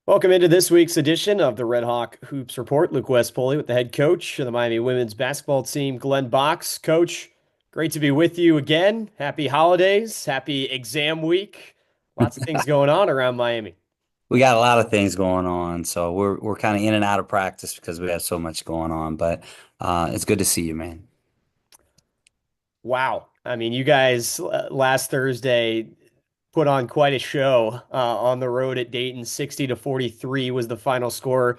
Welcome into this week's edition of the RedHawk Hoops Report. Luke West Poley with the head coach of the Miami women's basketball team, Glenn Box. Coach, great to be with you again. Happy holidays, happy exam week. Lots of things going on around Miami. We got a lot of things going on, so we're kind of in and out of practice because we have so much going on. But it's good to see you, man. Wow. I mean, you guys last Thursday put on quite a show on the road at Dayton. 60 to 43 was the final score.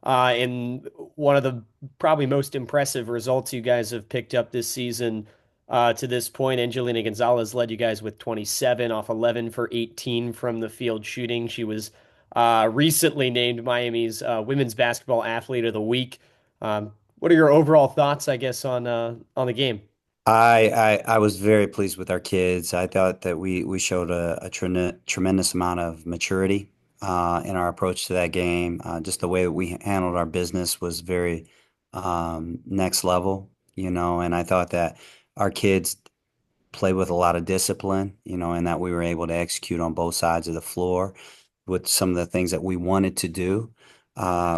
In one of the probably most impressive results you guys have picked up this season to this point. Angelina Gonzalez led you guys with 27 off 11 for 18 from the field shooting. She was recently named Miami's Women's Basketball Athlete of the Week. What are your overall thoughts, I guess, on the game? I was very pleased with our kids. I thought that we showed a tremendous amount of maturity in our approach to that game. Just the way that we handled our business was very next level, and I thought that our kids played with a lot of discipline, and that we were able to execute on both sides of the floor with some of the things that we wanted to do.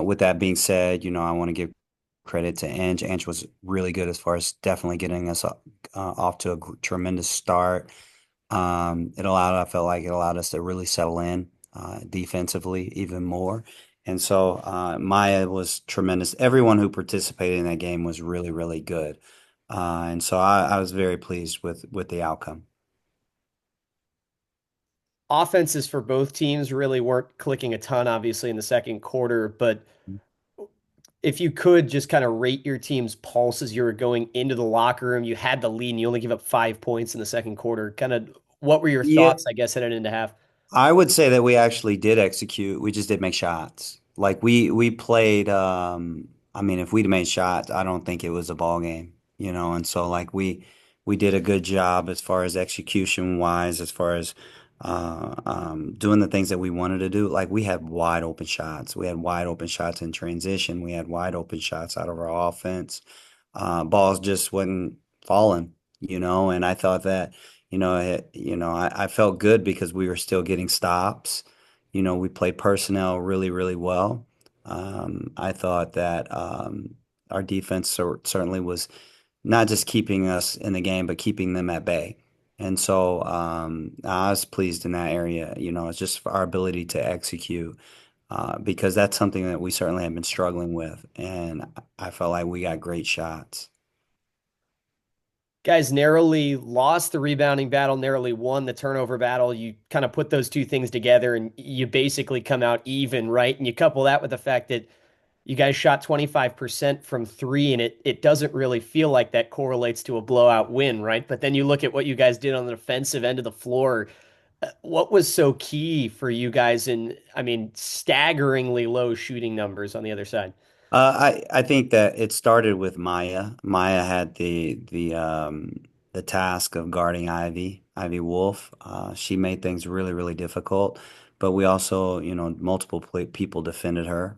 With that being said, I want to give credit to Ange. Ange was really good as far as definitely getting us off to a tremendous start. I felt like it allowed us to really settle in defensively even more. And so Maya was tremendous. Everyone who participated in that game was really, really good. And so I was very pleased with the outcome. Offenses for both teams really weren't clicking a ton, obviously, in the second quarter. But if you could just kind of rate your team's pulse as you were going into the locker room, you had the lead and you only give up 5 points in the second quarter. Kind of what were your Yeah, thoughts, I guess, heading into half? I would say that we actually did execute. We just didn't make shots. Like we played I mean if we'd made shots, I don't think it was a ball game, and so like we did a good job as far as execution wise, as far as doing the things that we wanted to do. Like we had wide open shots. We had wide open shots in transition. We had wide open shots out of our offense. Balls just wasn't falling, and I thought that I felt good because we were still getting stops. We played personnel really, really well. I thought that our defense certainly was not just keeping us in the game, but keeping them at bay. And so I was pleased in that area. It's just our ability to execute because that's something that we certainly have been struggling with. And I felt like we got great shots. Guys narrowly lost the rebounding battle, narrowly won the turnover battle. You kind of put those two things together and you basically come out even, right? And you couple that with the fact that you guys shot 25% from three, and it doesn't really feel like that correlates to a blowout win, right? But then you look at what you guys did on the defensive end of the floor. What was so key for you guys in, I mean, staggeringly low shooting numbers on the other side? I think that it started with Maya. Maya had the task of guarding Ivy Wolf. She made things really, really difficult, but we also, multiple people defended her.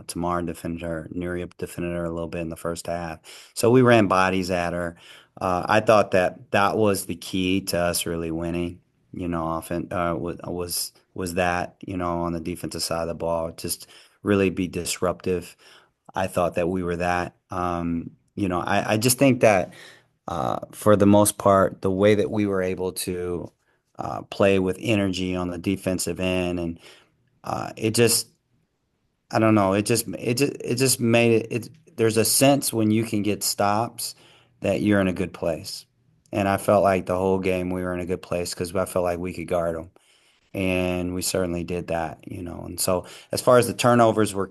Tamar defended her. Nuria defended her a little bit in the first half. So we ran bodies at her. I thought that that was the key to us really winning. Often was that, on the defensive side of the ball, just really be disruptive. I thought that we were that. I just think that for the most part, the way that we were able to play with energy on the defensive end, and it just, I don't know, it just made it. There's a sense when you can get stops that you're in a good place, and I felt like the whole game we were in a good place because I felt like we could guard them, and we certainly did that. And so as far as the turnovers were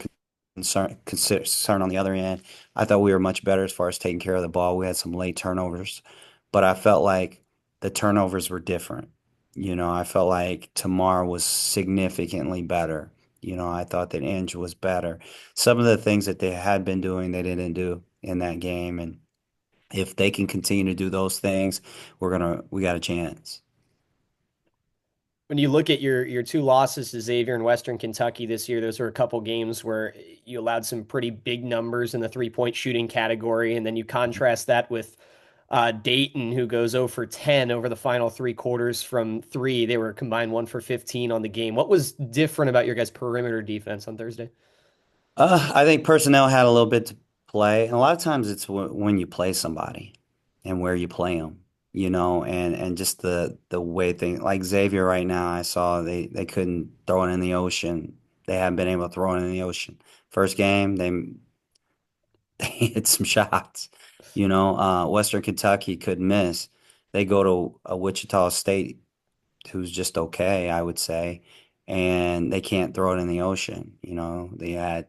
concerned on the other end, I thought we were much better as far as taking care of the ball. We had some late turnovers, but I felt like the turnovers were different. I felt like Tamar was significantly better. I thought that Inge was better. Some of the things that they had been doing, they didn't do in that game. And if they can continue to do those things, we got a chance. When you look at your two losses to Xavier and Western Kentucky this year, those were a couple games where you allowed some pretty big numbers in the 3-point shooting category, and then you contrast that with Dayton, who goes 0 for 10 over the final three quarters from three. They were combined 1 for 15 on the game. What was different about your guys' perimeter defense on Thursday? I think personnel had a little bit to play. And a lot of times it's when you play somebody and where you play them, and just the way things like Xavier right now, I saw they couldn't throw it in the ocean. They haven't been able to throw it in the ocean. First game, they hit some shots. Western Kentucky could miss. They go to a Wichita State who's just okay, I would say, and they can't throw it in the ocean. They had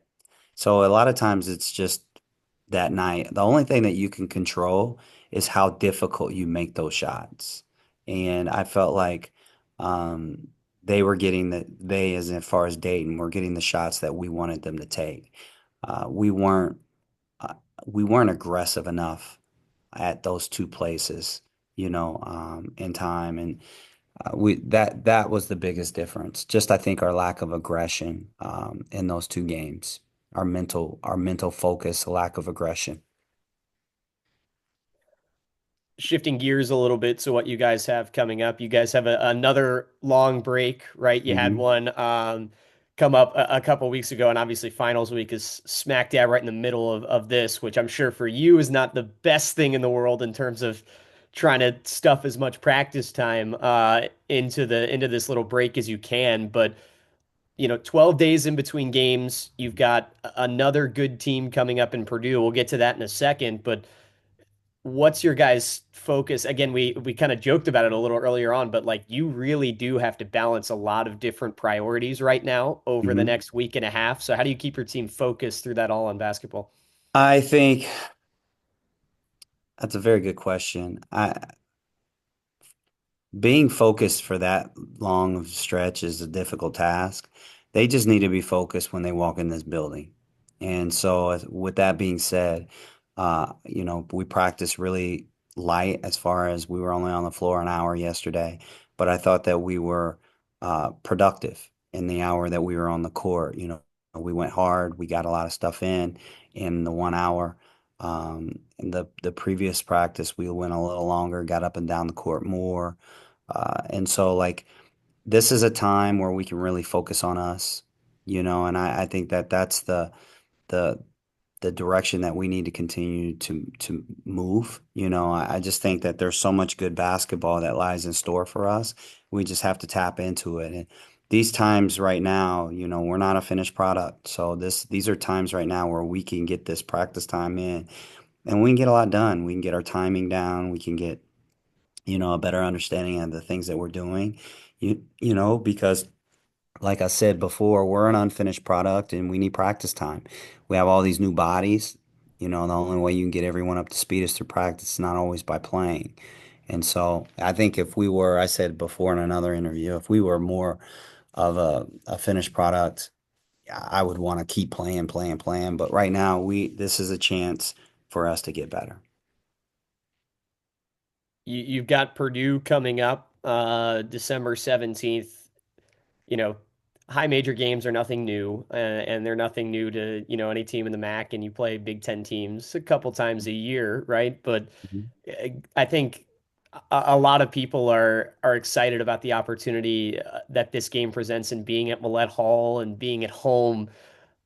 so a lot of times it's just that night. The only thing that you can control is how difficult you make those shots. And I felt like they were getting as far as Dayton, were getting the shots that we wanted them to take. Uh, we weren't uh, we weren't aggressive enough at those two places, in time. And we that was the biggest difference. Just I think our lack of aggression in those two games, our mental focus, lack of aggression. Shifting gears a little bit to what you guys have coming up. You guys have another long break, right? You had Hmm. one come up a couple weeks ago, and obviously finals week is smack dab right in the middle of this, which I'm sure for you is not the best thing in the world in terms of trying to stuff as much practice time into this little break as you can. But 12 days in between games, you've got another good team coming up in Purdue. We'll get to that in a second, but what's your guys' focus? Again, we kind of joked about it a little earlier on, but like you really do have to balance a lot of different priorities right now over the Hmm. next week and a half. So how do you keep your team focused through that all on basketball? I think that's a very good question. Being focused for that long of a stretch is a difficult task. They just need to be focused when they walk in this building. And so, with that being said, we practiced really light as far as we were only on the floor an hour yesterday, but I thought that we were productive in the hour that we were on the court. We went hard, we got a lot of stuff in the 1 hour. In the previous practice, we went a little longer, got up and down the court more. And so like this is a time where we can really focus on us, and I think that that's the the direction that we need to continue to move. I just think that there's so much good basketball that lies in store for us. We just have to tap into it. And these times right now, we're not a finished product. So these are times right now where we can get this practice time in and we can get a lot done. We can get our timing down. We can get a better understanding of the things that we're doing. Because like I said before, we're an unfinished product and we need practice time. We have all these new bodies. The only way you can get everyone up to speed is through practice, not always by playing. And so I think if we were, I said before in another interview, if we were more of a finished product, I would want to keep playing, playing, playing. But right now, this is a chance for us to get better. You've got Purdue coming up December 17th. You know, high major games are nothing new, and they're nothing new to, any team in the MAC, and you play Big Ten teams a couple times a year, right? But Mhm. I think a lot of people are excited about the opportunity that this game presents and being at Millett Hall and being at home.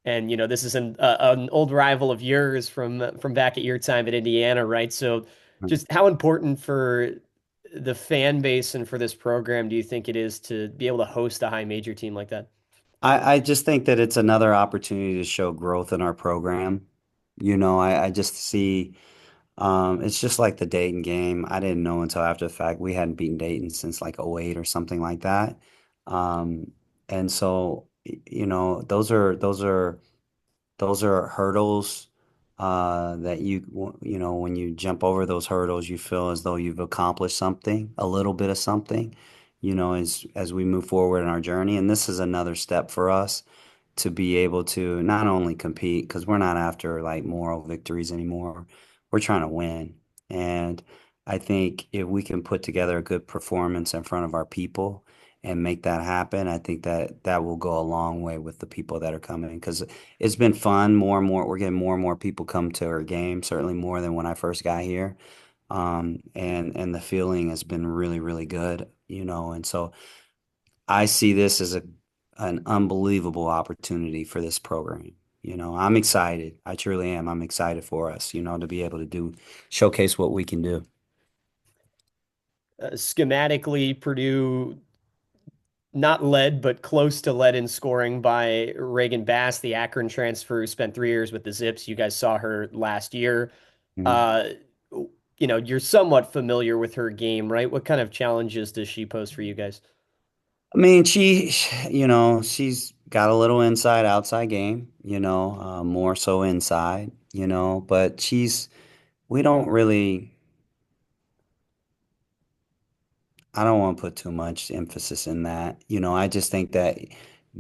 And this is an old rival of yours from back at your time at Indiana, right? So, just how important for the fan base and for this program do you think it is to be able to host a high major team like that? I just think that it's another opportunity to show growth in our program. I just see it's just like the Dayton game. I didn't know until after the fact we hadn't beaten Dayton since like '08 or something like that. Um, and so, those are hurdles that when you jump over those hurdles, you feel as though you've accomplished something, a little bit of something, as we move forward in our journey. And this is another step for us to be able to not only compete, because we're not after like moral victories anymore. We're trying to win. And I think if we can put together a good performance in front of our people and make that happen, I think that that will go a long way with the people that are coming because it's been fun. More and more, we're getting more and more people come to our game, certainly more than when I first got here. and the feeling has been really, really good, and so I see this as an unbelievable opportunity for this program. I'm excited. I truly am. I'm excited for us, to be able to showcase what we can do. Schematically, Purdue not led, but close to led in scoring by Reagan Bass, the Akron transfer who spent 3 years with the Zips. You guys saw her last year. Mhm. Uh, you're somewhat familiar with her game, right? What kind of challenges does she pose for you guys? I mean, she's got a little inside outside game, more so inside, but we don't really. I don't want to put too much emphasis in that. I just think that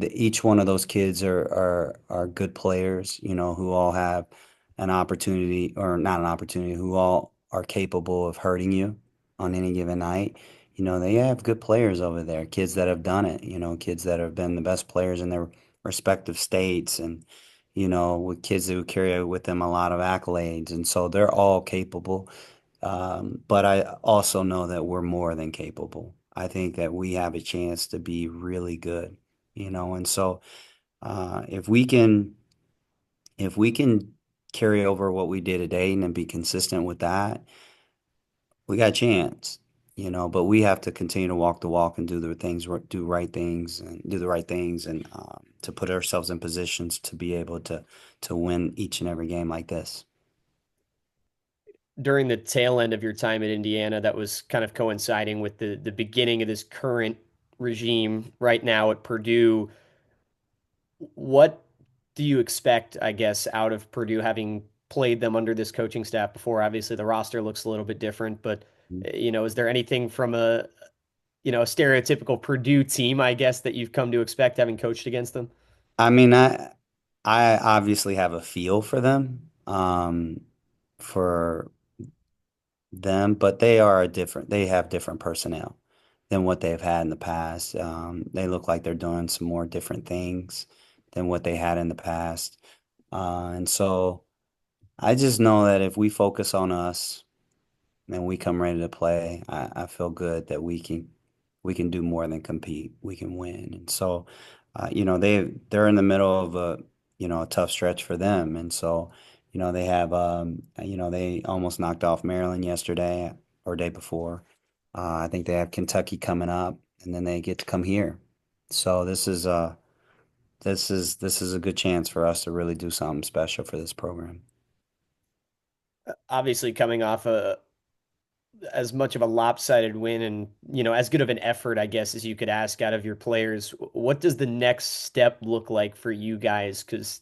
each one of those kids are good players, who all have an opportunity or not an opportunity, who all are capable of hurting you on any given night. They have good players over there, kids that have done it, kids that have been the best players in their respective states and with kids who carry with them a lot of accolades. And so they're all capable. But I also know that we're more than capable. I think that we have a chance to be really good, and so if we can carry over what we did today and be consistent with that, we got a chance, but we have to continue to walk the walk and do right things and do the right things and to put ourselves in positions to be able to win each and every game like this. During the tail end of your time at Indiana, that was kind of coinciding with the beginning of this current regime right now at Purdue. What do you expect, I guess, out of Purdue having played them under this coaching staff before? Obviously, the roster looks a little bit different, but is there anything from a stereotypical Purdue team, I guess, that you've come to expect having coached against them? I mean, I obviously have a feel for them, for them, but they have different personnel than what they've had in the past. They look like they're doing some more different things than what they had in the past. And so I just know that if we focus on us and we come ready to play, I feel good that we can do more than compete. We can win. And so, they're in the middle of a tough stretch for them. And so, they almost knocked off Maryland yesterday or day before. I think they have Kentucky coming up, and then they get to come here. So this is a good chance for us to really do something special for this program. Obviously, coming off as much of a lopsided win and as good of an effort, I guess, as you could ask out of your players. What does the next step look like for you guys? Because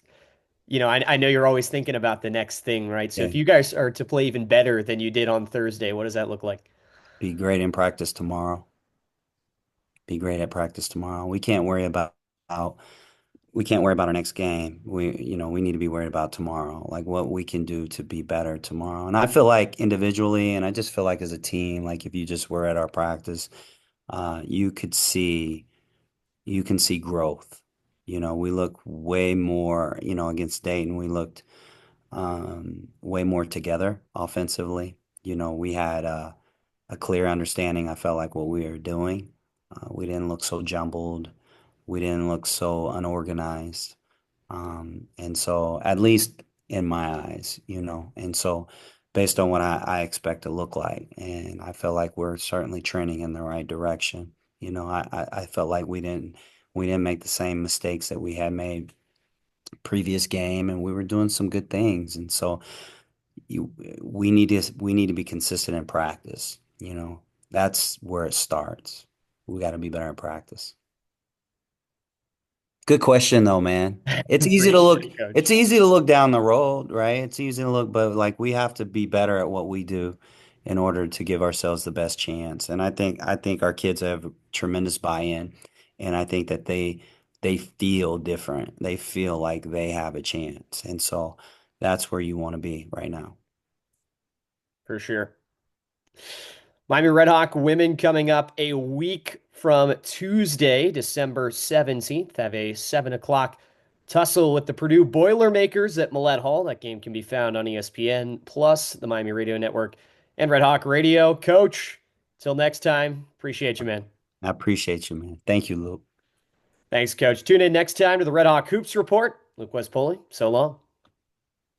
I know you're always thinking about the next thing, right? So Yeah. if you guys are to play even better than you did on Thursday, what does that look like? Be great in practice tomorrow. Be great at practice tomorrow. We can't worry about our next game. We need to be worried about tomorrow, like what we can do to be better tomorrow. And I feel like individually, and I just feel like as a team, like if you just were at our practice, you could see you can see growth. We look way more, against Dayton, we looked way more together offensively. We had a clear understanding, I felt like, what we were doing. We didn't look so jumbled. We didn't look so unorganized. And so, at least in my eyes, and so based on what I expect to look like, and I feel like we're certainly trending in the right direction. I felt like we didn't make the same mistakes that we had made previous game, and we were doing some good things. And so you, we need to be consistent in practice. That's where it starts. We got to be better in practice. Good question though, man. It's easy to Appreciate look it, it's coach. easy to look down the road, right? It's easy to look, but like we have to be better at what we do in order to give ourselves the best chance. And I think our kids have tremendous buy-in, and I think that they feel different. They feel like they have a chance. And so that's where you want to be right now. For sure. Miami RedHawk women coming up a week from Tuesday, December 17th, have a 7 o'clock tussle with the Purdue Boilermakers at Millett Hall. That game can be found on ESPN Plus, the Miami Radio Network, and Red Hawk Radio. Coach, till next time, appreciate you, man. I appreciate you, man. Thank you, Luke. Thanks, Coach. Tune in next time to the Red Hawk Hoops Report. Luke West Poley, so long.